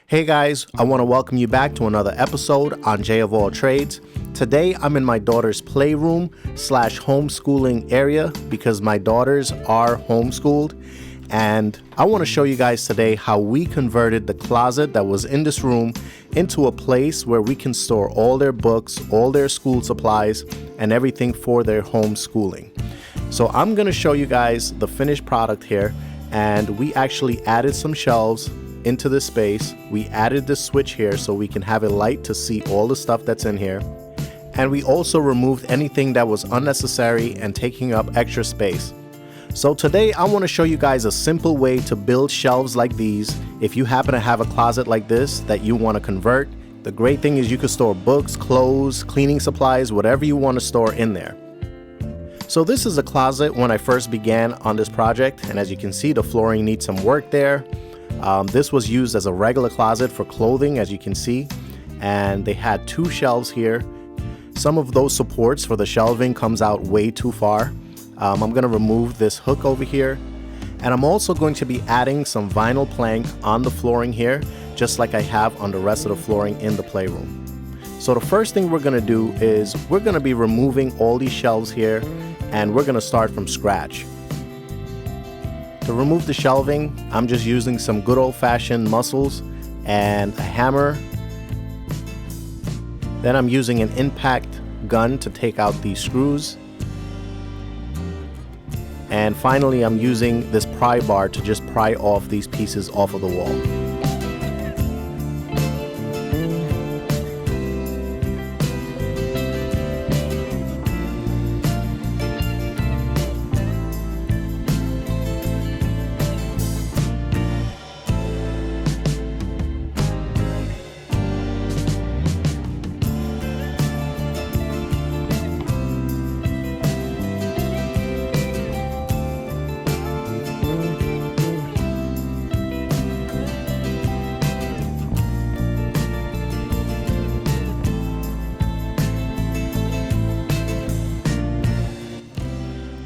Hey guys, I want to welcome you back to another episode on J of All Trades. Today I'm in my daughter's playroom / homeschooling area because my daughters are homeschooled, and I want to show you guys today how we converted the closet that was in this room into a place where we can store all their books, all their school supplies, and everything for their homeschooling. So I'm going to show you guys the finished product here, and we actually added some shelves into this space. We added this switch here so we can have a light to see all the stuff that's in here. And we also removed anything that was unnecessary and taking up extra space. So today I want to show you guys a simple way to build shelves like these. If you happen to have a closet like this that you want to convert, the great thing is you can store books, clothes, cleaning supplies, whatever you want to store in there. So this is a closet when I first began on this project, and as you can see, the flooring needs some work there. This was used as a regular closet for clothing, as you can see, and they had two shelves here. Some of those supports for the shelving comes out way too far. I'm going to remove this hook over here, and I'm also going to be adding some vinyl plank on the flooring here, just like I have on the rest of the flooring in the playroom. So the first thing we're going to do is we're going to be removing all these shelves here, and we're going to start from scratch. To remove the shelving, I'm just using some good old-fashioned muscles and a hammer. Then I'm using an impact gun to take out these screws. And finally, I'm using this pry bar to just pry off these pieces off of the wall.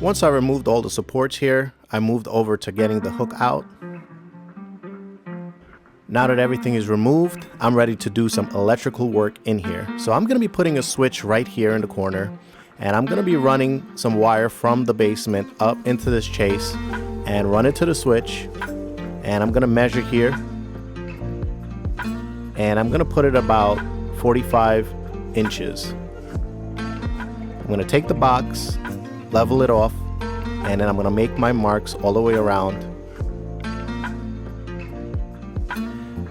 Once I removed all the supports here, I moved over to getting the hook out. Now that everything is removed, I'm ready to do some electrical work in here. So I'm going to be putting a switch right here in the corner, and I'm going to be running some wire from the basement up into this chase and run it to the switch. And I'm going to measure here, and I'm going to put it about 45 inches. I'm going to take the box, level it off, and then I'm going to make my marks all the way around.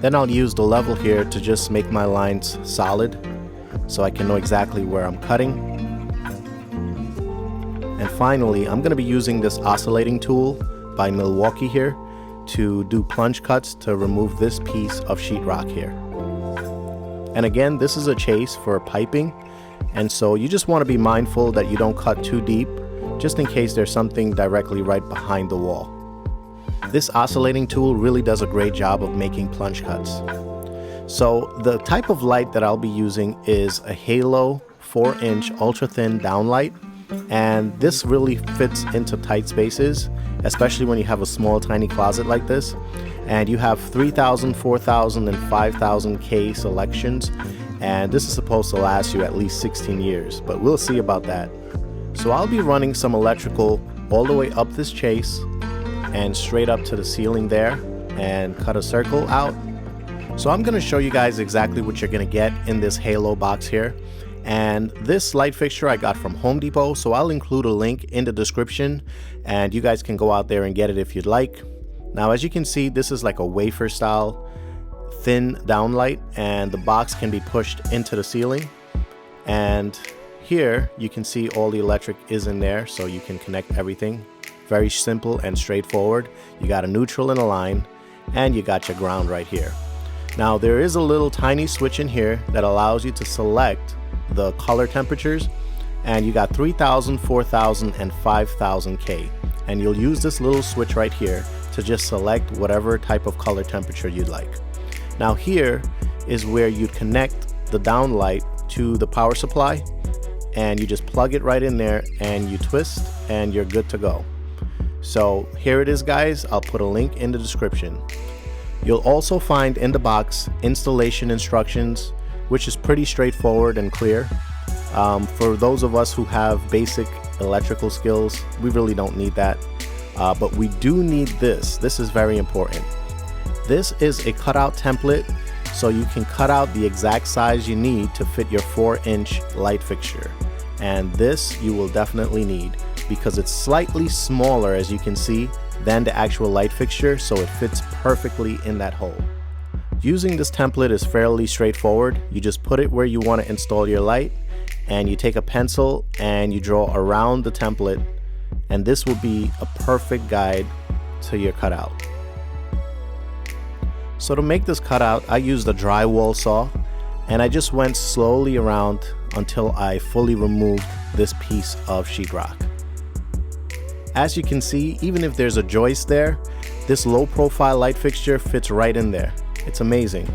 Then I'll use the level here to just make my lines solid so I can know exactly where I'm cutting. And finally, I'm going to be using this oscillating tool by Milwaukee here to do plunge cuts to remove this piece of sheetrock here. And again, this is a chase for piping, and so you just want to be mindful that you don't cut too deep, just in case there's something directly right behind the wall. This oscillating tool really does a great job of making plunge cuts. So the type of light that I'll be using is a Halo 4-inch ultra-thin downlight, and this really fits into tight spaces, especially when you have a small tiny closet like this, and you have 3000, 4000, and 5000 K selections, and this is supposed to last you at least 16 years, but we'll see about that. So I'll be running some electrical all the way up this chase and straight up to the ceiling there and cut a circle out. So I'm going to show you guys exactly what you're going to get in this Halo box here. And this light fixture I got from Home Depot, so I'll include a link in the description and you guys can go out there and get it if you'd like. Now, as you can see, this is like a wafer style thin downlight, and the box can be pushed into the ceiling. And here you can see all the electric is in there, so you can connect everything. Very simple and straightforward. You got a neutral and a line, and you got your ground right here. Now there is a little tiny switch in here that allows you to select the color temperatures, and you got 3000, 4000, and 5000 K. And you'll use this little switch right here to just select whatever type of color temperature you'd like. Now here is where you connect the downlight to the power supply, and you just plug it right in there and you twist and you're good to go. So here it is, guys. I'll put a link in the description. You'll also find in the box installation instructions, which is pretty straightforward and clear. For those of us who have basic electrical skills, we really don't need that. But we do need this. This is very important. This is a cutout template, so you can cut out the exact size you need to fit your 4-inch light fixture. And this you will definitely need because it's slightly smaller, as you can see, than the actual light fixture, so it fits perfectly in that hole. Using this template is fairly straightforward. You just put it where you want to install your light, and you take a pencil and you draw around the template, and this will be a perfect guide to your cutout. So to make this cutout, I used a drywall saw, and I just went slowly around until I fully removed this piece of sheetrock. As you can see, even if there's a joist there, this low profile light fixture fits right in there. It's amazing.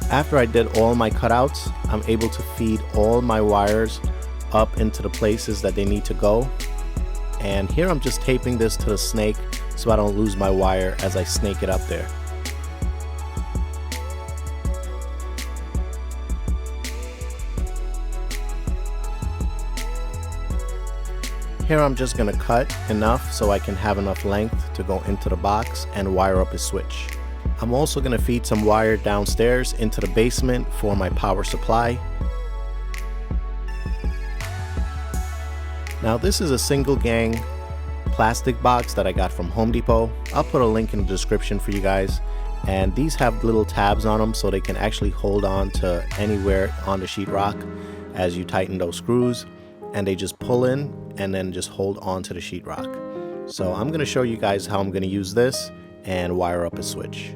After I did all my cutouts, I'm able to feed all my wires up into the places that they need to go. And here I'm just taping this to the snake so I don't lose my wire as I snake it up there. Here I'm just going to cut enough so I can have enough length to go into the box and wire up a switch. I'm also going to feed some wire downstairs into the basement for my power supply. Now this is a single gang plastic box that I got from Home Depot. I'll put a link in the description for you guys. And these have little tabs on them so they can actually hold on to anywhere on the sheetrock as you tighten those screws. And they just pull in and then just hold on to the sheetrock. So I'm going to show you guys how I'm going to use this and wire up a switch.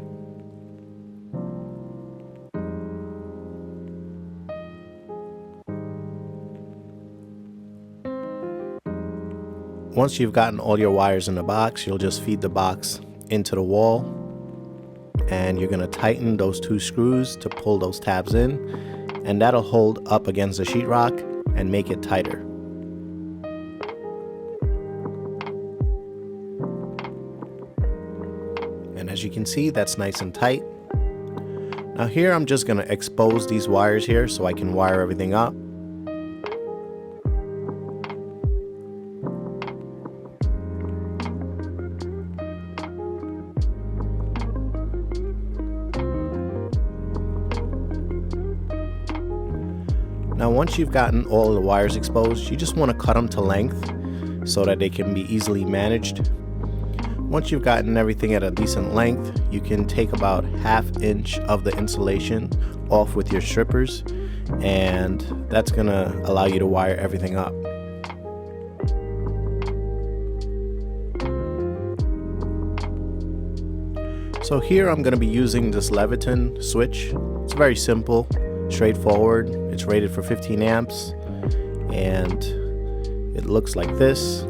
Once you've gotten all your wires in the box, you'll just feed the box into the wall, and you're going to tighten those 2 screws to pull those tabs in, and that'll hold up against the sheetrock and make it tighter. And as you can see, that's nice and tight. Now here I'm just going to expose these wires here so I can wire everything up. Now once you've gotten all the wires exposed, you just want to cut them to length so that they can be easily managed. Once you've gotten everything at a decent length, you can take about 1/2 inch of the insulation off with your strippers, and that's going to allow you to wire everything up. So here I'm going to be using this Leviton switch. It's very simple, straightforward. It's rated for 15 amps and it looks like this.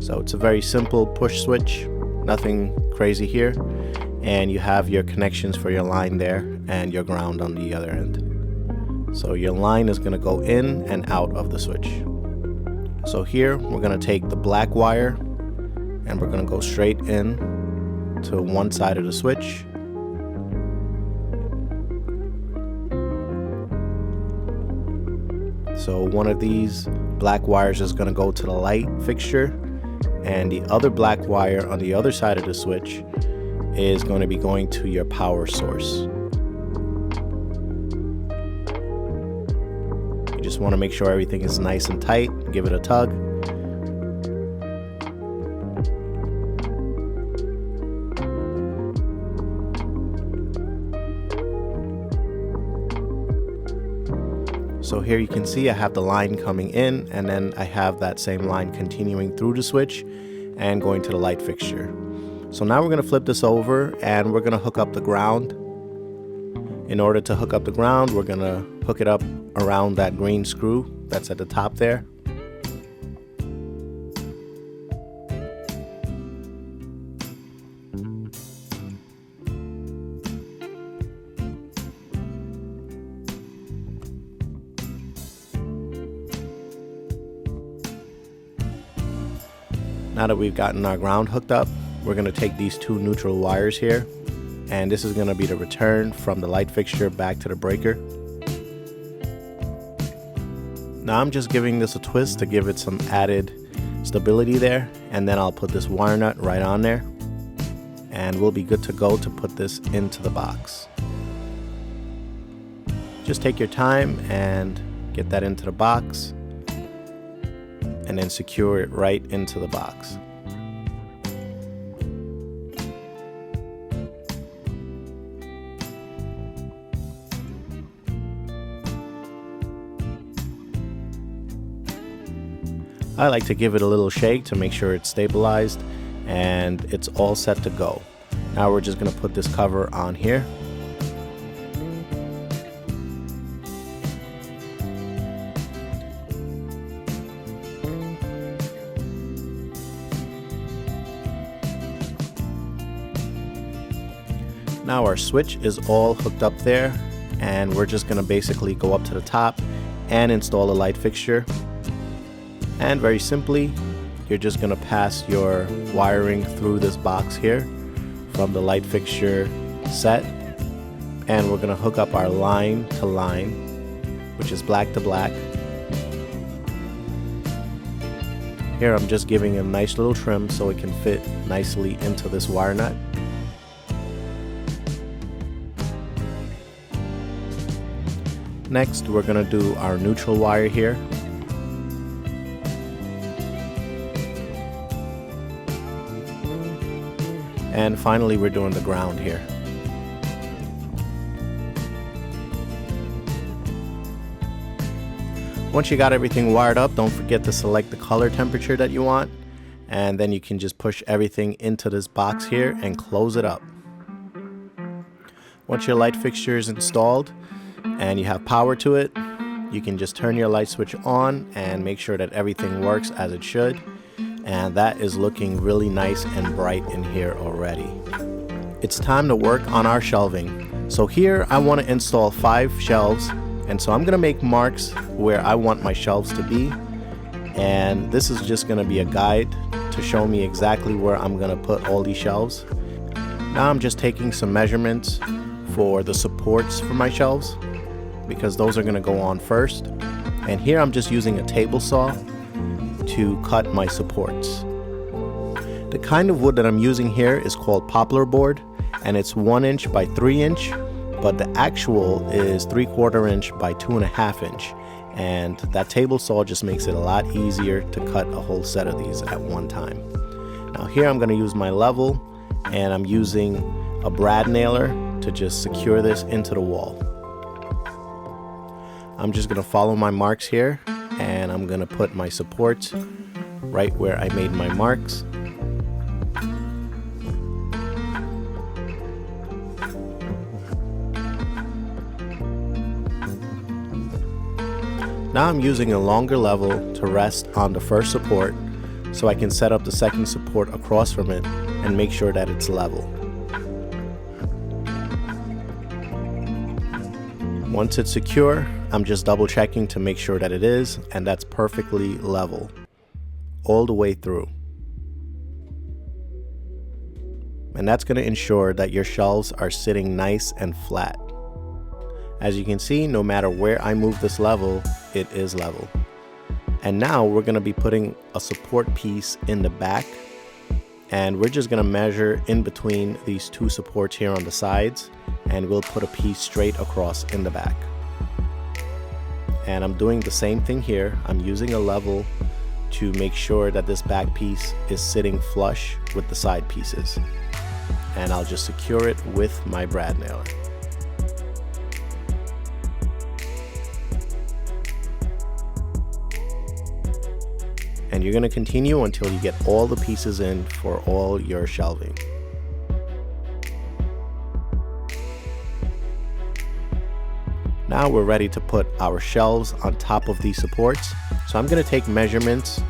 So it's a very simple push switch, nothing crazy here, and you have your connections for your line there and your ground on the other end. So your line is going to go in and out of the switch. So here we're going to take the black wire and we're going to go straight in to one side of the switch. So one of these black wires is going to go to the light fixture, and the other black wire on the other side of the switch is going to be going to your power source. You just want to make sure everything is nice and tight. Give it a tug. So here you can see I have the line coming in, and then I have that same line continuing through the switch and going to the light fixture. So now we're going to flip this over and we're going to hook up the ground. In order to hook up the ground, we're going to hook it up around that green screw that's at the top there. Now that we've gotten our ground hooked up, we're going to take these two neutral wires here, and this is going to be the return from the light fixture back to the breaker. Now I'm just giving this a twist to give it some added stability there, and then I'll put this wire nut right on there, and we'll be good to go to put this into the box. Just take your time and get that into the box, and then secure it right into the box. I like to give it a little shake to make sure it's stabilized and it's all set to go. Now we're just going to put this cover on here. Now our switch is all hooked up there, and we're just going to basically go up to the top and install a light fixture. And very simply, you're just going to pass your wiring through this box here from the light fixture set, and we're going to hook up our line to line, which is black to black. Here I'm just giving a nice little trim so it can fit nicely into this wire nut. Next, we're going to do our neutral wire here. And finally, we're doing the ground here. Once you got everything wired up, don't forget to select the color temperature that you want, and then you can just push everything into this box here and close it up. Once your light fixture is installed and you have power to it, you can just turn your light switch on and make sure that everything works as it should. And that is looking really nice and bright in here already. It's time to work on our shelving. So here I want to install 5 shelves, and so I'm going to make marks where I want my shelves to be, and this is just going to be a guide to show me exactly where I'm going to put all these shelves. Now I'm just taking some measurements for the supports for my shelves, because those are going to go on first, and here I'm just using a table saw to cut my supports. The kind of wood that I'm using here is called poplar board, and it's 1 inch by 3 inch, but the actual is 3/4 inch by 2.5 inch, and that table saw just makes it a lot easier to cut a whole set of these at one time. Now here I'm going to use my level, and I'm using a brad nailer to just secure this into the wall. I'm just going to follow my marks here, and I'm going to put my supports right where I made my marks. Now I'm using a longer level to rest on the first support so I can set up the second support across from it and make sure that it's level. Once it's secure, I'm just double checking to make sure that it is, and that's perfectly level all the way through. And that's going to ensure that your shelves are sitting nice and flat. As you can see, no matter where I move this level, it is level. And now we're going to be putting a support piece in the back, and we're just going to measure in between these two supports here on the sides, and we'll put a piece straight across in the back. And I'm doing the same thing here. I'm using a level to make sure that this back piece is sitting flush with the side pieces, and I'll just secure it with my brad nailer. And you're going to continue until you get all the pieces in for all your shelving. Now we're ready to put our shelves on top of these supports. So I'm going to take measurements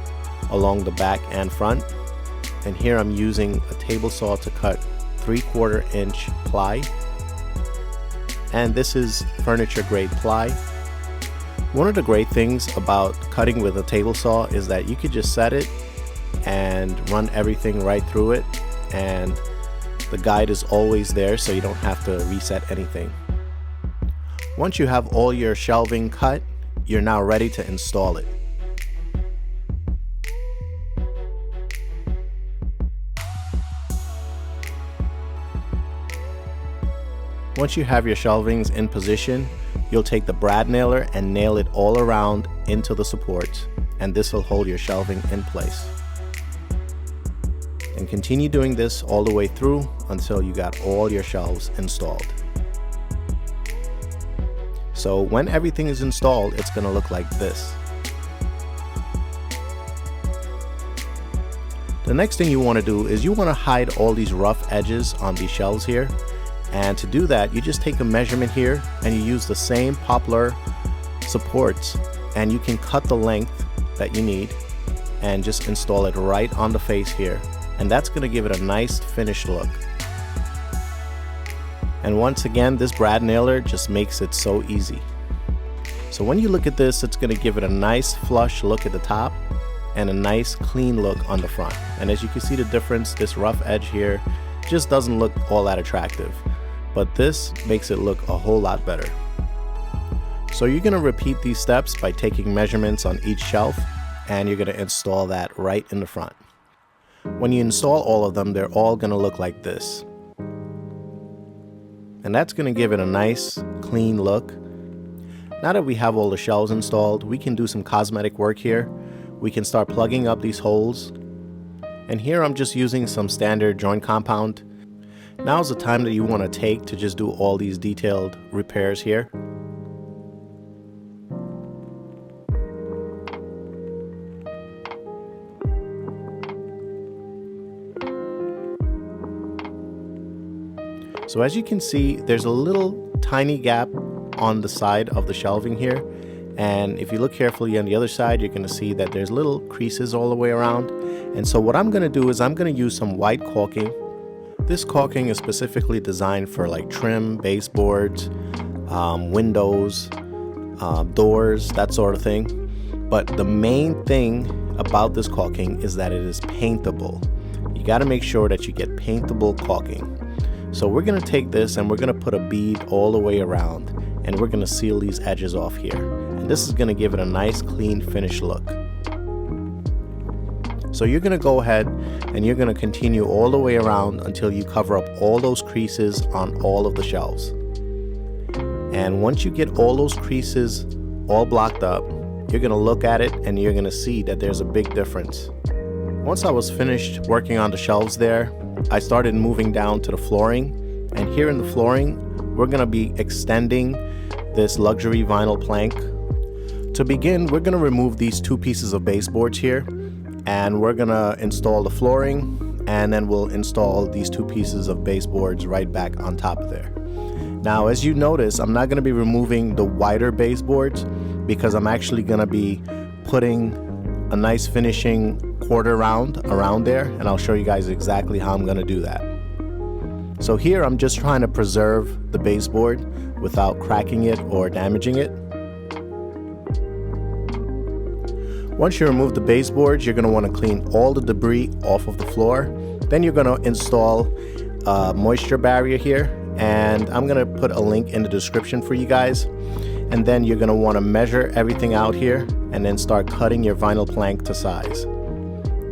along the back and front. And here I'm using a table saw to cut 3/4 inch ply. And this is furniture grade ply. One of the great things about cutting with a table saw is that you could just set it and run everything right through it, and the guide is always there, so you don't have to reset anything. Once you have all your shelving cut, you're now ready to install it. Once you have your shelvings in position, you'll take the brad nailer and nail it all around into the supports, and this will hold your shelving in place. And continue doing this all the way through until you got all your shelves installed. So when everything is installed, it's going to look like this. The next thing you want to do is you want to hide all these rough edges on these shelves here. And to do that, you just take a measurement here and you use the same poplar supports, and you can cut the length that you need and just install it right on the face here. And that's going to give it a nice finished look. And once again, this brad nailer just makes it so easy. So when you look at this, it's going to give it a nice flush look at the top and a nice clean look on the front. And as you can see the difference, this rough edge here just doesn't look all that attractive, but this makes it look a whole lot better. So you're going to repeat these steps by taking measurements on each shelf, and you're going to install that right in the front. When you install all of them, they're all going to look like this. And that's going to give it a nice clean look. Now that we have all the shelves installed, we can do some cosmetic work here. We can start plugging up these holes. And here I'm just using some standard joint compound. Now's the time that you want to take to just do all these detailed repairs here. So as you can see, there's a little tiny gap on the side of the shelving here. And if you look carefully on the other side, you're going to see that there's little creases all the way around. And so what I'm going to do is I'm going to use some white caulking. This caulking is specifically designed for like trim, baseboards, windows, doors, that sort of thing. But the main thing about this caulking is that it is paintable. You got to make sure that you get paintable caulking. So we're going to take this and we're going to put a bead all the way around, and we're going to seal these edges off here. And this is going to give it a nice clean finished look. So you're going to go ahead and you're going to continue all the way around until you cover up all those creases on all of the shelves. And once you get all those creases all blocked up, you're going to look at it and you're going to see that there's a big difference. Once I was finished working on the shelves there, I started moving down to the flooring, and here in the flooring we're going to be extending this luxury vinyl plank. To begin, we're going to remove these two pieces of baseboards here, and we're going to install the flooring, and then we'll install these two pieces of baseboards right back on top of there. Now as you notice, I'm not going to be removing the wider baseboards because I'm actually going to be putting a nice finishing quarter round around there, and I'll show you guys exactly how I'm going to do that. So here I'm just trying to preserve the baseboard without cracking it or damaging it. Once you remove the baseboards, you're going to want to clean all the debris off of the floor. Then you're going to install a moisture barrier here, and I'm going to put a link in the description for you guys. And then you're going to want to measure everything out here and then start cutting your vinyl plank to size.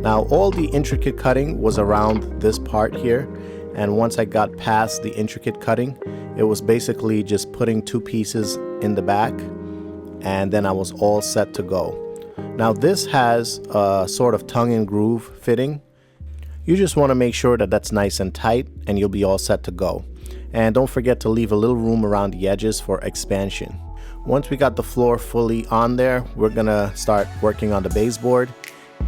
Now all the intricate cutting was around this part here, and once I got past the intricate cutting, it was basically just putting two pieces in the back, and then I was all set to go. Now this has a sort of tongue and groove fitting. You just want to make sure that that's nice and tight, and you'll be all set to go. And don't forget to leave a little room around the edges for expansion. Once we got the floor fully on there, we're gonna start working on the baseboard.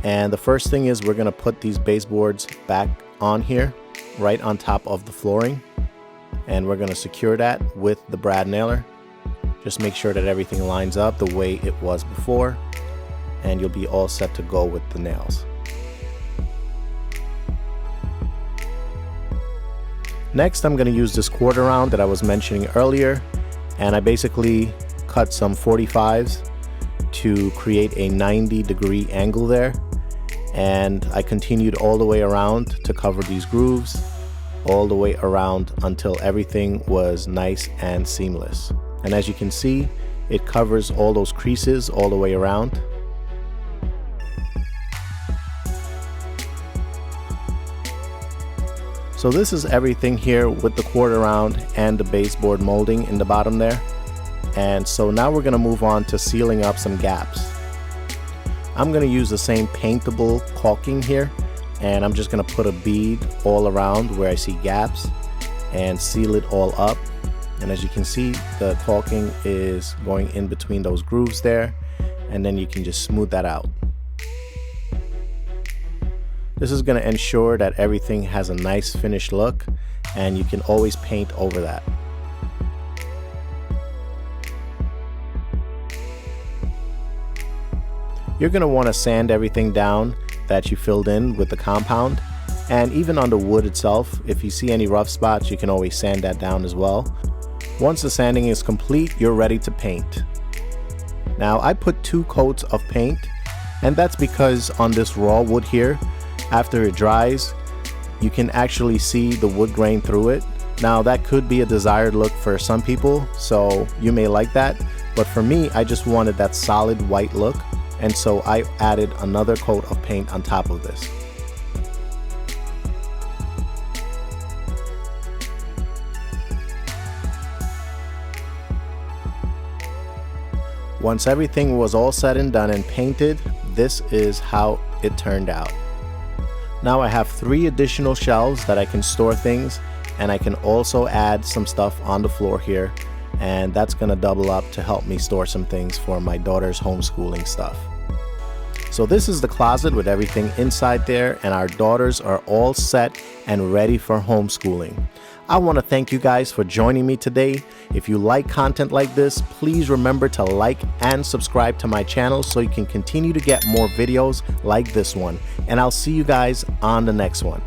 And the first thing is we're gonna put these baseboards back on here, right on top of the flooring. And we're gonna secure that with the brad nailer. Just make sure that everything lines up the way it was before, and you'll be all set to go with the nails. Next, I'm gonna use this quarter round that I was mentioning earlier, and I basically cut some 45s to create a 90-degree angle there. and I continued all the way around to cover these grooves, all the way around until everything was nice and seamless. And as you can see, it covers all those creases all the way around. So this is everything here with the quarter round and the baseboard molding in the bottom there. And so now we're going to move on to sealing up some gaps. I'm going to use the same paintable caulking here, and I'm just going to put a bead all around where I see gaps and seal it all up. And as you can see, the caulking is going in between those grooves there, and then you can just smooth that out. This is going to ensure that everything has a nice finished look, and you can always paint over that. You're going to want to sand everything down that you filled in with the compound, and even on the wood itself, if you see any rough spots, you can always sand that down as well. Once the sanding is complete, you're ready to paint. Now I put 2 coats of paint, and that's because on this raw wood here, after it dries, you can actually see the wood grain through it. Now that could be a desired look for some people, so you may like that, but for me, I just wanted that solid white look, and so I added another coat of paint on top of this. Once everything was all said and done and painted, this is how it turned out. Now I have 3 additional shelves that I can store things, and I can also add some stuff on the floor here, and that's gonna double up to help me store some things for my daughter's homeschooling stuff. So this is the closet with everything inside there, and our daughters are all set and ready for homeschooling. I want to thank you guys for joining me today. If you like content like this, please remember to like and subscribe to my channel so you can continue to get more videos like this one. And I'll see you guys on the next one.